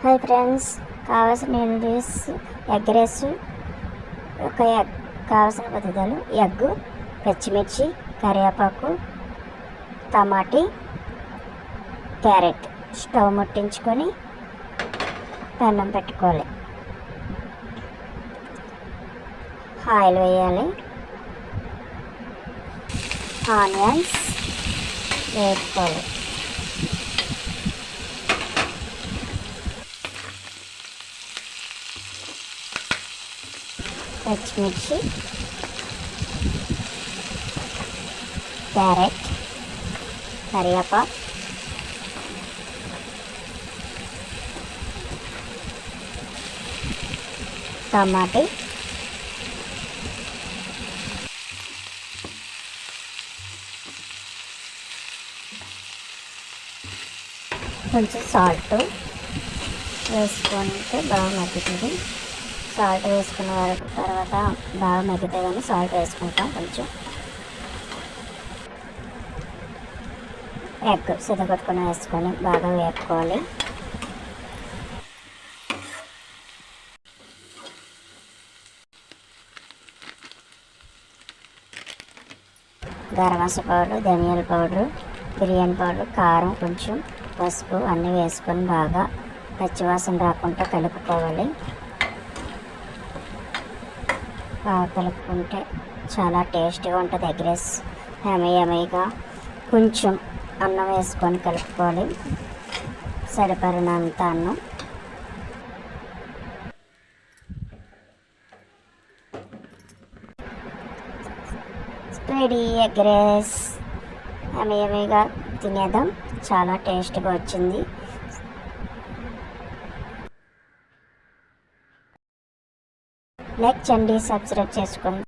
Hi friends, కావాల్సిన ingredients egg rice, ఒక egg, కావాల్సిన పదార్థాలు ఎగ్, పచ్చిమిర్చి, కరివేపాకు, టమాటీ, క్యారెట్. స్టవ్ ముట్టించుకొని పెనం పెట్టుకోవాలి. ఆయిల్ వేయాలి. ఆనియన్స్ వేసుకోవాలి. పచ్చిమిర్చి, క్యారెట్, కరివేపాకు, టమాటీ, కొంచెం సాల్ట్ వేసుకుంటే బాగా మగ్గుతుంది. సాల్ట్ వేసుకున్న తర్వాత బాగా మగ్గితే కానీ సాల్ట్ వేసుకుంటాం. కొంచెం ఎగ్ సిద్ధగొట్టుకొని వేసుకొని బాగా వేపుకోవాలి. గరం మసాలా పౌడర్, ధనియాల పౌడర్, బిర్యానీ పౌడర్, కారం, కొంచెం పసుపు అన్నీ వేసుకొని బాగా పచ్చివాసన రాకుండా కలుపుకోవాలి. బాగా కలుపుకుంటే చాలా టేస్టీగా ఉంటుంది ఎగ్ రైస్. యమ్మీగా కొంచెం అన్నం వేసుకొని కలుపుకోవాలి. సరిపడినంత అన్నం. Ready egg rice. యమ్మీగా తినేద్దాం. చాలా టేస్ట్గా వచ్చింది. లైక్ చేయండి, సబ్స్క్రైబ్ చేసుకోండి.